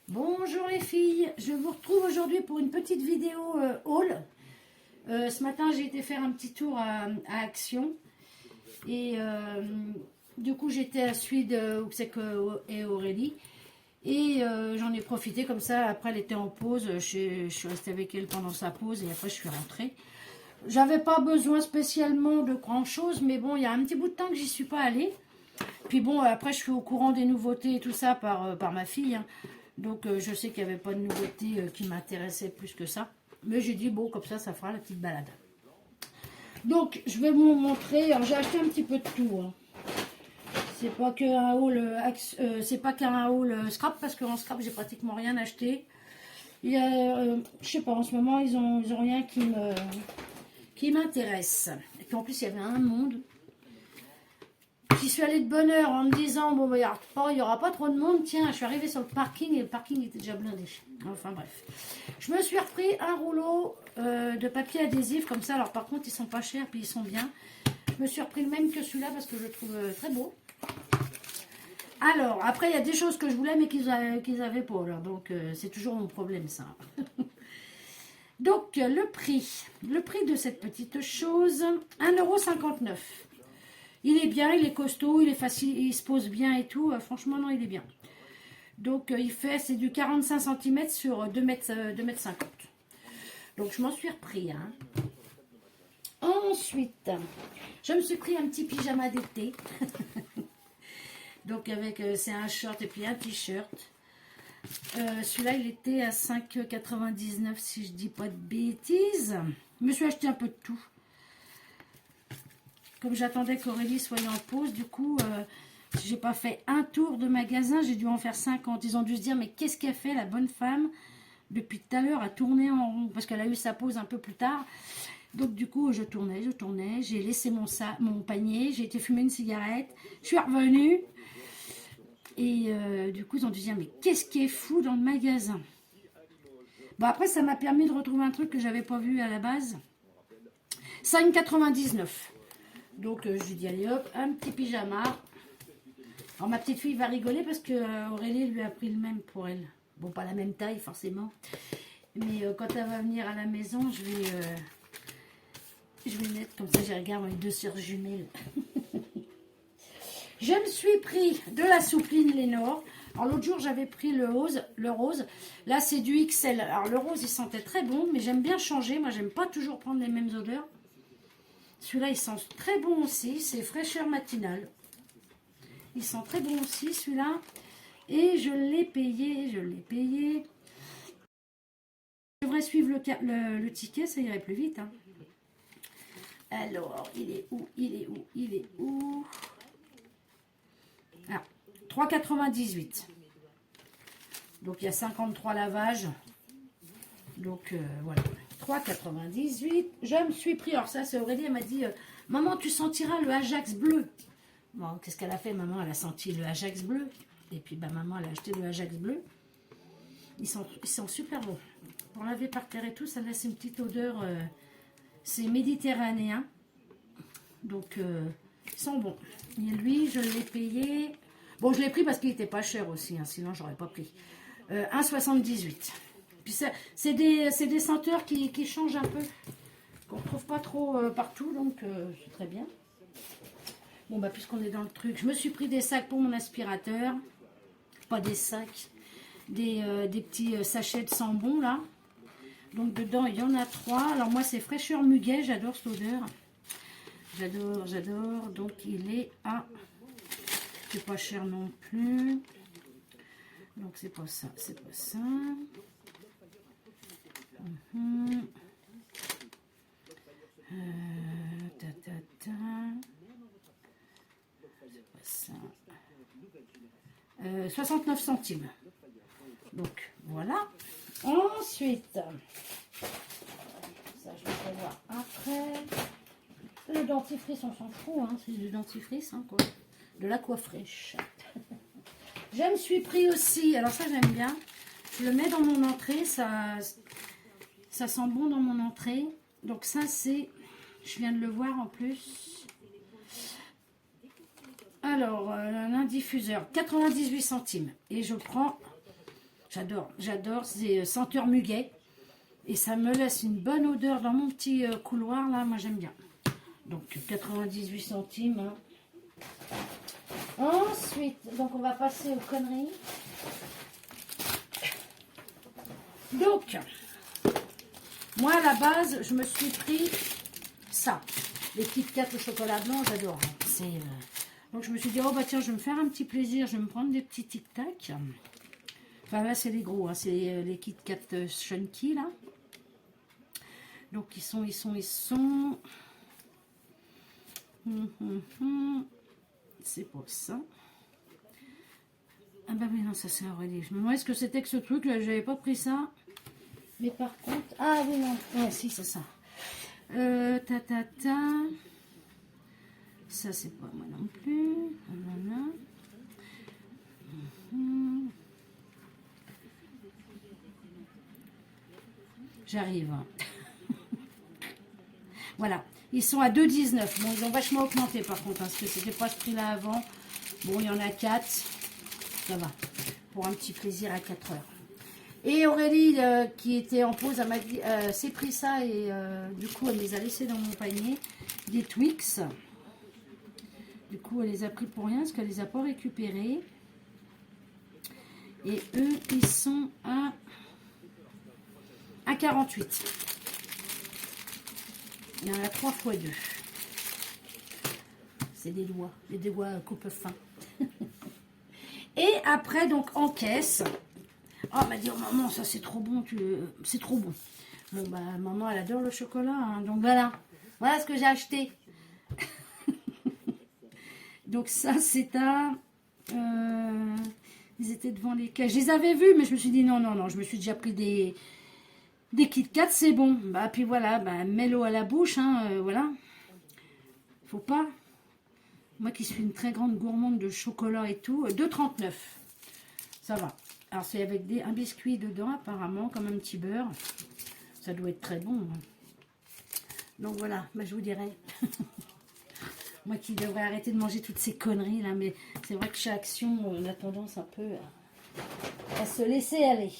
Bonjour les filles, je vous retrouve aujourd'hui pour une petite vidéo haul. Ce matin j'ai été faire un petit tour à Action et du coup j'étais à Suide, Ouxek et Aurélie et j'en ai profité comme ça. Après elle était en pause, je suis restée avec elle pendant sa pause et après je suis rentrée. J'avais pas besoin spécialement de grand chose, mais bon, il y a un petit bout de temps que j'y suis pas allée. Puis bon, après, je suis au courant des nouveautés et tout ça par ma fille. Hein. Donc, je sais qu'il n'y avait pas de nouveautés qui m'intéressaient plus que ça. Mais j'ai dit, bon, comme ça fera la petite balade. Donc, je vais vous montrer. Alors, j'ai acheté un petit peu de tout. Hein. C'est pas qu'un haul, c'est pas qu'un haul scrap, parce qu'en scrap, j'ai pratiquement rien acheté. Il y a, je sais pas, en ce moment, ils ont rien qui m'intéresse. Et puis, en plus, il y avait un monde. J'y suis allée de bonne heure en me disant, bon, il n'y aura pas trop de monde. Tiens, je suis arrivée sur le parking et le parking était déjà blindé. Enfin bref. Je me suis repris un rouleau de papier adhésif comme ça. Alors par contre, ils sont pas chers puis ils sont bien. Je me suis repris le même que celui-là parce que je le trouve très beau. Alors, après, il y a des choses que je voulais mais qu'ils avaient pas. Alors, donc, c'est toujours mon problème ça. Donc, le prix de cette petite chose, 1,59 €. Il est bien, il est costaud, il est facile, il se pose bien et tout. Franchement, non, il est bien. Donc, c'est du 45 cm sur 2 mètres 50. Donc, je m'en suis repris. Hein. Ensuite, je me suis pris un petit pyjama d'été. Donc, c'est un short et puis un t-shirt. Celui-là, il était à 5,99 € si je dis pas de bêtises. Je me suis acheté un peu de tout. Comme j'attendais qu'Aurélie soit en pause, du coup, j'ai pas fait un tour de magasin, j'ai dû en faire 50. Ils ont dû se dire, mais qu'est-ce qu'elle fait, la bonne femme, depuis tout à l'heure, à tourner en rond, parce qu'elle a eu sa pause un peu plus tard. Donc, du coup, je tournais, j'ai laissé mon panier, j'ai été fumer une cigarette, je suis revenue. Et du coup, ils ont dû se dire, mais qu'est-ce qui est fou dans le magasin? Bon, après, ça m'a permis de retrouver un truc que j'avais pas vu à la base. 5,99 €. Donc, je lui dis, allez hop, un petit pyjama. Alors, ma petite fille va rigoler parce que Aurélie lui a pris le même pour elle. Bon, pas la même taille, forcément. Mais quand elle va venir à la maison, je vais mettre comme ça, j'ai regardé mes deux sœurs jumelles. Je me suis pris de la soupline Lénore. Alors, l'autre jour, j'avais pris le rose. Là, c'est du XL. Alors, le rose, il sentait très bon, mais j'aime bien changer. Moi, j'aime pas toujours prendre les mêmes odeurs. Celui-là, il sent très bon aussi. C'est fraîcheur matinale. Il sent très bon aussi, celui-là. Et je l'ai payé. Je devrais suivre le ticket, ça irait plus vite. Hein. Alors, il est où Ah, 3,98 €. Donc, il y a 53 lavages. Donc, voilà. 3,98 €. Je me suis pris, alors ça c'est Aurélie, elle m'a dit, maman tu sentiras le Ajax bleu. Bon, qu'est-ce qu'elle a fait, maman? Elle a senti le Ajax bleu. Et puis maman elle a acheté le Ajax bleu. Ils sont super bons. Pour laver par terre et tout, ça laisse une petite odeur, c'est méditerranéen. Donc ils sont bons. Et lui je l'ai payé, bon je l'ai pris parce qu'il n'était pas cher aussi, hein, sinon j'aurais pas pris. 1,78 €. Puis c'est des senteurs qui changent un peu, qu'on ne trouve pas trop partout, donc c'est très bien. Bon, bah puisqu'on est dans le truc, je me suis pris des sacs pour mon aspirateur. Pas des sacs, des petits sachets de sambon, là. Donc dedans, il y en a 3. Alors moi, c'est fraîcheur muguet, j'adore cette odeur. J'adore. Donc il est à... C'est pas cher non plus. Donc c'est pas ça. C'est pas ça. 69 centimes. Donc voilà. Ensuite, ça je vais voir après. Le dentifrice, on s'en fout, hein, c'est du dentifrice, hein, quoi. De l'aqua fraîche. Je me suis pris aussi, alors ça j'aime bien. Je le mets dans mon entrée, ça sent bon dans mon entrée. Donc ça c'est, je viens de le voir en plus. Alors, un diffuseur, 98 centimes. Et je J'adore, c'est senteur muguet. Et ça me laisse une bonne odeur dans mon petit couloir, là, moi j'aime bien. Donc 98 centimes. Hein. Ensuite, donc on va passer aux conneries. Donc, moi à la base, je me suis pris ça. Les Kit Kat au chocolat blanc, j'adore. Hein. Donc je me suis dit, oh bah tiens, je vais me faire un petit plaisir, je vais me prendre des petits Tic Tac. Enfin là, c'est les gros, hein. C'est les Kit Kat Chunky, là. Donc ils sont... C'est pour ça. Ah bah oui, non, ça c'est Aurélie. Je me demandais ce que c'était que ce truc, là, j'avais pas pris ça. Mais par contre... Ah oui, non. Ouais, si, c'est ça. Ça, c'est pas moi non plus. Voilà. J'arrive. Voilà. Ils sont à 2,19. Bon, ils ont vachement augmenté par contre, hein, parce que c'était pas ce prix-là avant. Bon, il y en a 4. Ça va. Pour un petit plaisir à 4 heures. Et Aurélie, qui était en pause, elle m'a dit, s'est pris ça et du coup, elle les a laissés dans mon panier. Des Twix. Du coup, elle les a pris pour rien parce qu'elle les a pas récupérés. Et eux, ils sont à 48. Il y en a 3 fois 2. C'est des doigts. Les doigts coupe fin. Et après, donc, en caisse. Oh, elle m'a dit, oh, maman, ça c'est trop bon. C'est trop bon. Bon, bah, maman, elle adore le chocolat. Hein, donc, voilà. Voilà ce que j'ai acheté. Donc, ça, c'est à... ils étaient devant les caisses. Je les avais vus, mais je me suis dit, non, non, non. Je me suis déjà pris des Kit Kat, c'est bon. Bah, puis voilà, bah, mets-l'eau à la bouche, hein, voilà. Faut pas. Moi qui suis une très grande gourmande de chocolat et tout, 2,39. Ça va. Alors, c'est avec un biscuit dedans, apparemment, comme un petit beurre. Ça doit être très bon. Hein. Donc voilà, bah, je vous dirai. Moi qui devrais arrêter de manger toutes ces conneries, là, mais c'est vrai que chez Action, on a tendance un peu à se laisser aller.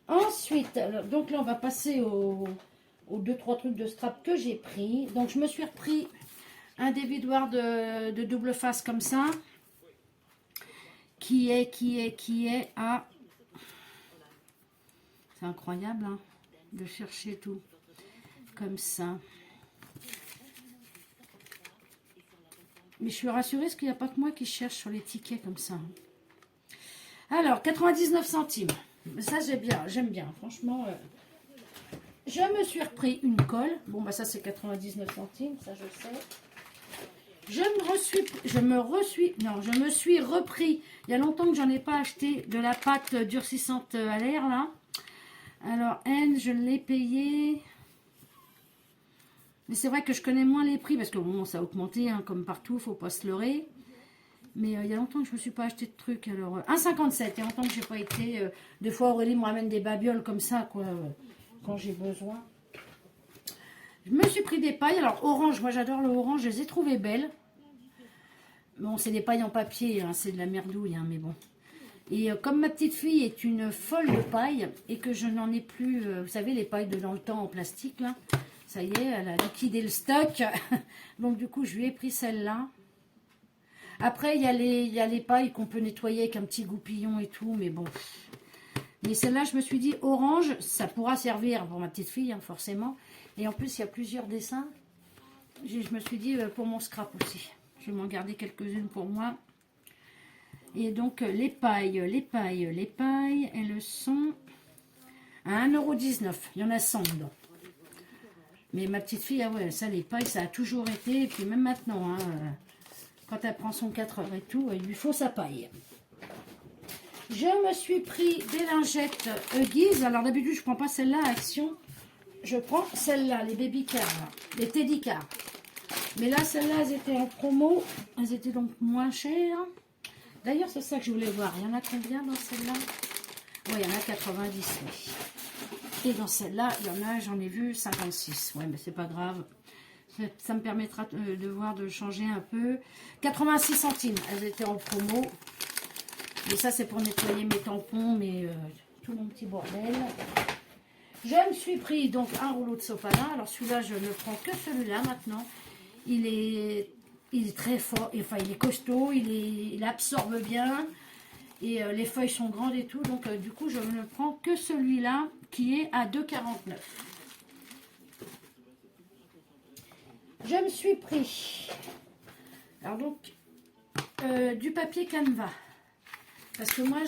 Ensuite, alors, donc là, on va passer aux 2-3 trucs de strap que j'ai pris. Donc, je me suis repris un dévidoir de double face comme ça, qui est à... C'est incroyable, hein, de chercher tout comme ça. Mais je suis rassurée parce qu'il n'y a pas que moi qui cherche sur les tickets comme ça. Alors, 99 centimes. Ça, j'aime bien. Franchement, je me suis repris une colle. Bon, bah ça, c'est 99 centimes. Ça, je sais. Je me suis repris. Il y a longtemps que j'en ai pas acheté de la pâte durcissante à l'air, là. Alors, elle, je l'ai payée. Mais c'est vrai que je connais moins les prix parce que bon, ça a augmenté, hein, comme partout, faut pas se leurrer. Mais il y a longtemps que je me suis pas acheté de trucs. Alors, 1,57. Il y a longtemps que j'ai pas été. Des fois, Aurélie me ramène des babioles comme ça, quoi, quand j'ai besoin. Je me suis pris des pailles. Alors, orange, moi j'adore le orange, je les ai trouvées belles. Bon, c'est des pailles en papier, hein, c'est de la merdouille, hein, mais bon. Et comme ma petite fille est une folle de paille et que je n'en ai plus, vous savez, les pailles de dans le temps en plastique, là. Ça y est, elle a liquidé le stock. Donc, du coup, je lui ai pris celle-là. Après, il y a les pailles qu'on peut nettoyer avec un petit goupillon et tout, mais bon. Mais celle-là, je me suis dit, orange, ça pourra servir pour ma petite fille, hein, forcément. Et en plus, il y a plusieurs dessins. Je me suis dit, pour mon scrap aussi. Je vais m'en garder quelques-unes pour moi. Et donc, les pailles, elles sont à 1,19 €. Il y en a 100 dedans. Mais ma petite fille, ah ouais, ça, les pailles, ça a toujours été. Et puis même maintenant, hein, quand elle prend son 4 heures et tout, il lui faut sa paille. Je me suis pris des lingettes Huggies. Alors d'habitude, je ne prends pas celle-là à Action. Je prends celle-là, les baby cars, les teddy cars. Mais là, celles-là, elles étaient en promo. Elles étaient donc moins chères. D'ailleurs, c'est ça que je voulais voir. Il y en a combien dans celle-là? Oui, il y en a 90. Oui. Et dans celle-là, il y en a, j'en ai vu 56. Ouais, mais c'est pas grave. Ça me permettra de voir, de changer un peu. 86 centimes. Elles étaient en promo. Et ça, c'est pour nettoyer mes tampons, tout mon petit bordel. Je me suis pris donc un rouleau de sopalin. Alors celui-là, je ne prends que celui-là maintenant. Il est très fort, enfin il est costaud, il absorbe bien. Et les feuilles sont grandes et tout. Donc du coup, je ne prends que celui-là qui est à 2,49. Je me suis pris, alors donc, du papier Canva. Parce que moi,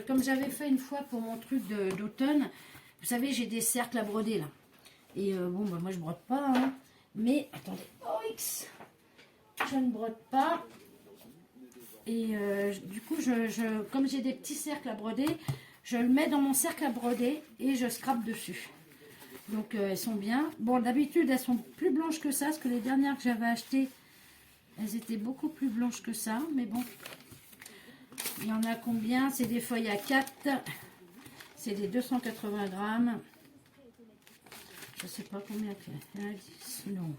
comme j'avais fait une fois pour mon truc d'automne, vous savez, j'ai des cercles à broder là. Et bon, bah, moi je brode pas. Hein. Mais, attendez, OX, je ne brode pas. Et du coup, comme j'ai des petits cercles à broder, je le mets dans mon cercle à broder et je scrape dessus. Donc elles sont bien. Bon, d'habitude, elles sont plus blanches que ça, parce que les dernières que j'avais achetées, elles étaient beaucoup plus blanches que ça. Mais bon, il y en a combien? C'est des feuilles à 4. C'est des 280 grammes. Je ne sais pas combien il y en a. 10, non.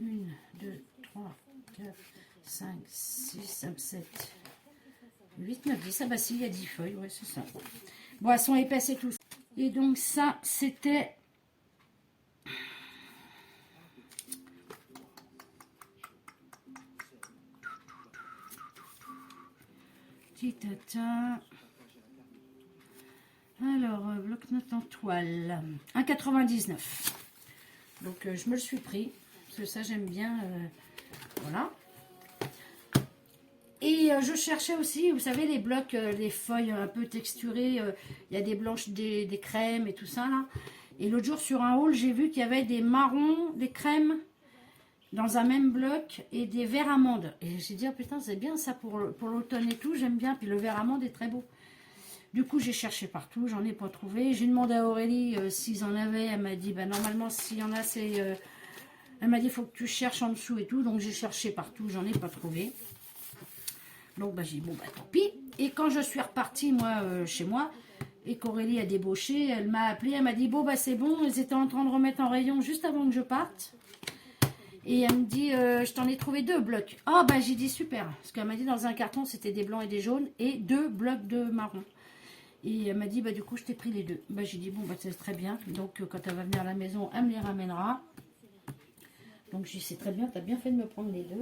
1, 2, 3, 4, 5, 6, 7, 8, 9, 10. Ah bah si, il y a 10 feuilles, ouais, c'est ça. Bon, elles sont épaisses et tout. Et donc ça, c'était... Titata. Alors, bloc-notes en toile. 1,99. Donc, je me le suis pris. Parce que ça, j'aime bien. Voilà. Et je cherchais aussi, vous savez, les blocs, les feuilles un peu texturées. Il y a des blanches, des crèmes et tout ça, là. Et l'autre jour, sur un haul, j'ai vu qu'il y avait des marrons, des crèmes dans un même bloc et des verts amandes. Et j'ai dit, oh, putain, c'est bien ça pour l'automne et tout, j'aime bien. Puis le vert amande est très beau. Du coup, j'ai cherché partout, j'en ai pas trouvé. J'ai demandé à Aurélie s'ils en avaient. Elle m'a dit, bah, normalement, s'il y en a, c'est... Elle m'a dit, il faut que tu cherches en dessous et tout. Donc, j'ai cherché partout, j'en ai pas trouvé. Donc, bah, j'ai dit, bon, bah, tant pis. Et quand je suis repartie, moi, chez moi, et qu'Aurélie a débauché, elle m'a appelé, elle m'a dit, bon, bah, c'est bon. Ils étaient en train de remettre en rayon juste avant que je parte. Et elle me dit, je t'en ai trouvé 2 blocs. Ah, bah, j'ai dit, super. Parce qu'elle m'a dit, dans un carton, c'était des blancs et des jaunes. Et 2 blocs de marron. Et elle m'a dit, bah, du coup, je t'ai pris les 2. Bah, j'ai dit, bon, bah, c'est très bien. Donc, quand elle va venir à la maison, elle me les ramènera. Donc, j'ai dit, c'est très bien, tu as bien fait de me prendre les 2.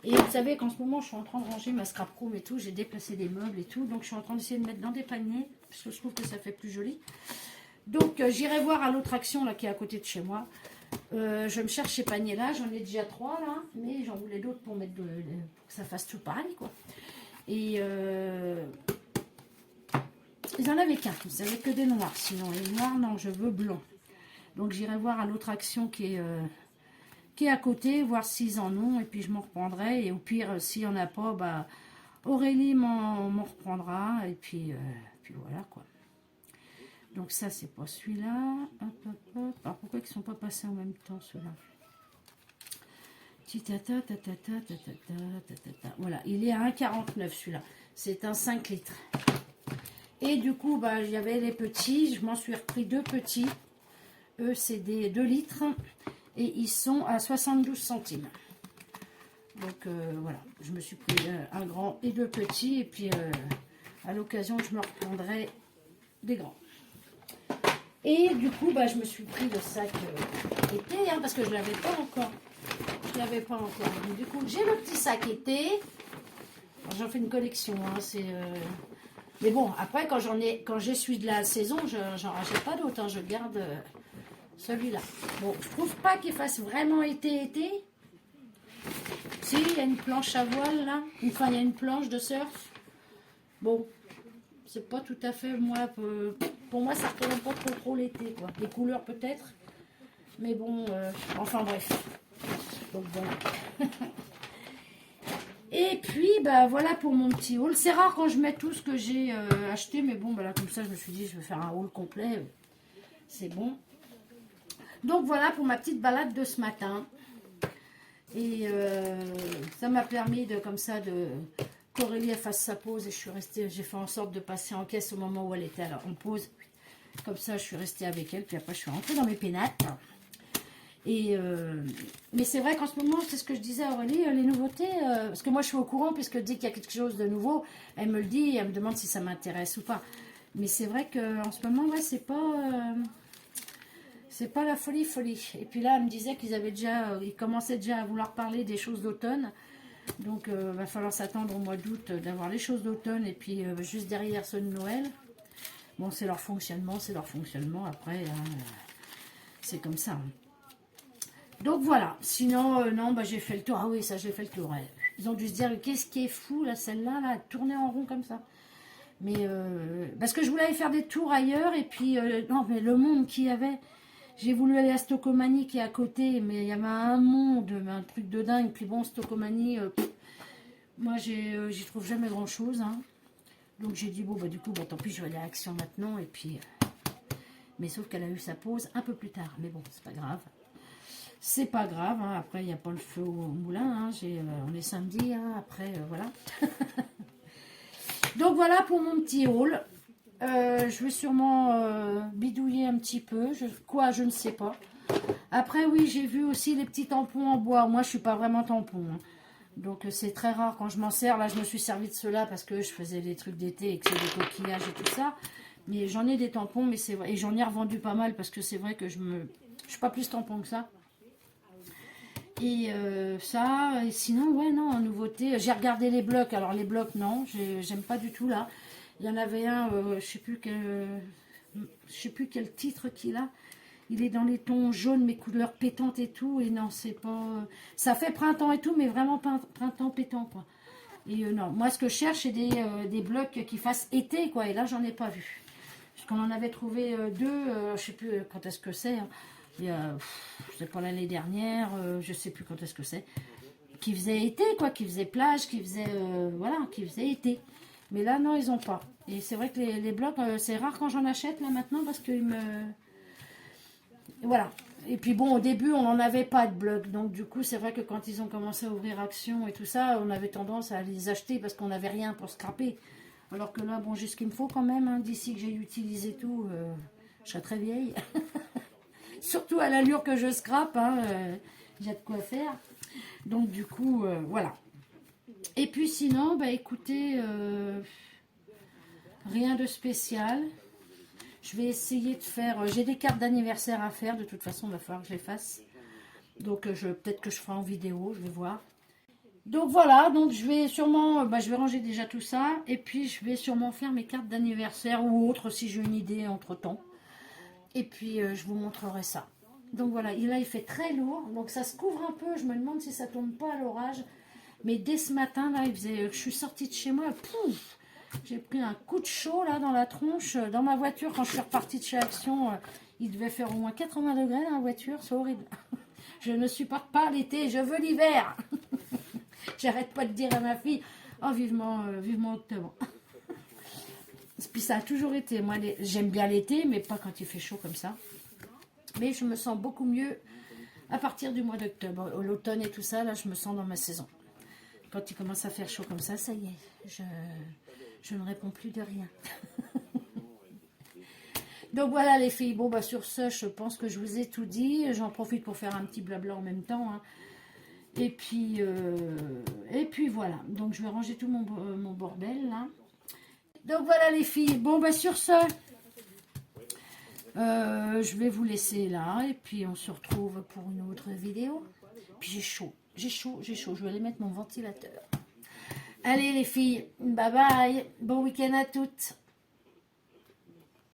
Et vous savez qu'en ce moment, je suis en train de ranger ma scrap room et tout. J'ai déplacé des meubles et tout. Donc, je suis en train d'essayer de mettre dans des paniers. Parce que je trouve que ça fait plus joli. Donc, j'irai voir à l'autre action, là, qui est à côté de chez moi. Je me cherche ces paniers-là. J'en ai déjà 3, là. Mais j'en voulais d'autres pour mettre pour que ça fasse tout pareil, quoi. Et... ils en avaient qu'un, ils n'avaient que des noirs. Sinon, les noirs, non, je veux blanc. Donc, j'irai voir à l'autre action qui est à côté, voir s'ils en ont. Et puis, je m'en reprendrai. Et au pire, s'il n'y en a pas, bah, Aurélie m'en reprendra. Et puis voilà, quoi. Donc, ça, c'est pas celui-là. Hop, hop, hop. Alors, pourquoi ils ne sont pas passés en même temps, ceux-là? Titata, tatata, tatata, tatata. Voilà, il est à 1,49 celui-là. C'est un 5 litres. Et du coup, bah, il y avait les petits. Je m'en suis repris 2 petits. Eux, c'est des 2 litres. Et ils sont à 72 centimes. Donc, voilà. Je me suis pris un grand et 2 petits. Et puis, à l'occasion, je me reprendrai des grands. Et du coup, bah, je me suis pris le sac été. Hein, parce que je ne l'avais pas encore. Je ne l'avais pas encore. Donc, du coup, j'ai le petit sac été. J'en fais une collection. Hein, c'est... Mais bon, après, quand j'essuie de la saison, j'en rachète pas d'autres. Hein, je garde celui-là. Bon, je trouve pas qu'il fasse vraiment été. Si, il y a une planche à voile, là. Enfin, il y a une planche de surf. Bon, c'est pas tout à fait, moi, pour moi, ça représente pas trop l'été, quoi. Les couleurs, peut-être. Mais bon, enfin, bref. Donc, bon. Et puis, bah voilà pour mon petit haul. C'est rare quand je mets tout ce que j'ai acheté, mais bon, bah là, comme ça, je me suis dit, je vais faire un haul complet. C'est bon. Donc, voilà pour ma petite balade de ce matin. Et ça m'a permis de, comme ça, qu'Aurélie fasse sa pause. Et je suis restée, j'ai fait en sorte de passer en caisse au moment où elle était en pause. Comme ça, je suis restée avec elle. Puis après, je suis rentrée dans mes pénates. Mais c'est vrai qu'en ce moment, c'est ce que je disais à Aurélie, les nouveautés, parce que moi je suis au courant, puisque dès qu'il y a quelque chose de nouveau, elle me le dit, elle me demande si ça m'intéresse ou pas. Mais c'est vrai qu'en ce moment, ouais, c'est pas la folie. Et puis là, elle me disait ils commençaient déjà à vouloir parler des choses d'automne. Donc, va falloir s'attendre au mois d'août d'avoir les choses d'automne et puis juste derrière ceux de Noël. Bon, c'est leur fonctionnement. Après, c'est comme ça. Donc voilà. Sinon, non, bah, j'ai fait le tour. Ah oui, ça, j'ai fait le tour. Ouais. Ils ont dû se dire, qu'est-ce qui est fou, là, celle-là, là, tourner en rond comme ça. Mais, parce que je voulais aller faire des tours ailleurs et puis, non, mais le monde qu'il y avait... J'ai voulu aller à Stocomanie qui est à côté, mais il y avait un monde, un truc de dingue. Puis bon, Stocomanie, moi j'y trouve jamais grand chose. Hein. Donc j'ai dit, bon, bah du coup, bah, tant pis, je vais aller à Action maintenant. Et puis, mais sauf qu'elle a eu sa pause un peu plus tard. Mais bon, c'est pas grave. C'est pas grave. Hein. Après, il n'y a pas le feu au moulin. Hein. On est samedi. Hein. Après, voilà. Donc voilà pour mon petit haul. Je vais sûrement bidouiller un petit peu. Je ne sais pas. Après, oui, j'ai vu aussi les petits tampons en bois. Moi, je suis pas vraiment tampon. Hein. Donc, c'est très rare quand je m'en sers. Là, je me suis servi de cela parce que je faisais des trucs d'été et que c'est des coquillages et tout ça. Mais j'en ai des tampons, mais c'est vrai. Et j'en ai revendu pas mal parce que c'est vrai que je suis pas plus tampon que ça. Et ça, et sinon, ouais, non, en nouveauté, j'ai regardé les blocs. Alors, les blocs, non, j'aime pas du tout là. Il y en avait un, je sais plus quel titre qu'il a. Il est dans les tons jaunes, mais couleurs pétantes et tout. Et non, c'est pas... ça fait printemps et tout, mais vraiment printemps pétant, quoi. Et non, moi, ce que je cherche, c'est des blocs qui fassent été, quoi. Et là, j'en ai pas vu. Parce qu'on en avait trouvé deux, je sais plus quand est-ce que c'est. Hein. C'est pas l'année dernière, je sais plus quand est-ce que c'est. Qui faisait été, quoi. Qui faisait plage, qui faisait... voilà, qui faisait été. Mais là, non, ils ont pas. Et c'est vrai que les blocs, c'est rare quand j'en achète, là, maintenant, parce qu'ils me... Voilà. Et puis bon, au début, on n'en avait pas de blocs. Donc du coup, c'est vrai que quand ils ont commencé à ouvrir Action et tout ça, on avait tendance à les acheter parce qu'on n'avait rien pour scraper. Alors que là, bon, j'ai ce qu'il me faut quand même. Hein, d'ici que j'ai utilisé tout, je serai très vieille. Surtout à l'allure que je scrape. Hein, j'ai de quoi faire. Donc du coup, voilà. Et puis sinon, bah écoutez, rien de spécial. Je vais essayer de faire... j'ai des cartes d'anniversaire à faire. De toute façon, il va falloir que je les fasse. Donc, peut-être que je ferai en vidéo. Je vais voir. Donc, voilà. Donc, je vais sûrement... je vais ranger déjà tout ça. Et puis, je vais sûrement faire mes cartes d'anniversaire ou autres si j'ai une idée entre-temps. Et puis, je vous montrerai ça. Donc, voilà. Et là, il fait très lourd. Donc, ça se couvre un peu. Je me demande si ça tombe pas à l'orage. Mais dès ce matin, là, je suis sortie de chez moi. Pouf! J'ai pris un coup de chaud là dans la tronche, dans ma voiture quand je suis repartie de chez Action. Il devait faire au moins 80 degrés dans la voiture, c'est horrible. Je ne supporte pas l'été, je veux l'hiver. J'arrête pas de dire à ma fille, oh vivement octobre. Puis ça a toujours été, moi j'aime bien l'été, mais pas quand il fait chaud comme ça. Mais je me sens beaucoup mieux à partir du mois d'octobre. L'automne et tout ça, là je me sens dans ma saison. Quand il commence à faire chaud comme ça y est, je ne réponds plus de rien. Donc voilà les filles. Bon sur ce, je pense que je vous ai tout dit. J'en profite pour faire un petit blabla en même temps. Hein. Et puis voilà. Donc je vais ranger tout mon bordel là. Donc voilà les filles. Bon sur ce, je vais vous laisser là. Et puis on se retrouve pour une autre vidéo. Puis j'ai chaud. Je vais aller mettre mon ventilateur. Allez les filles, bye bye, bon week-end à toutes.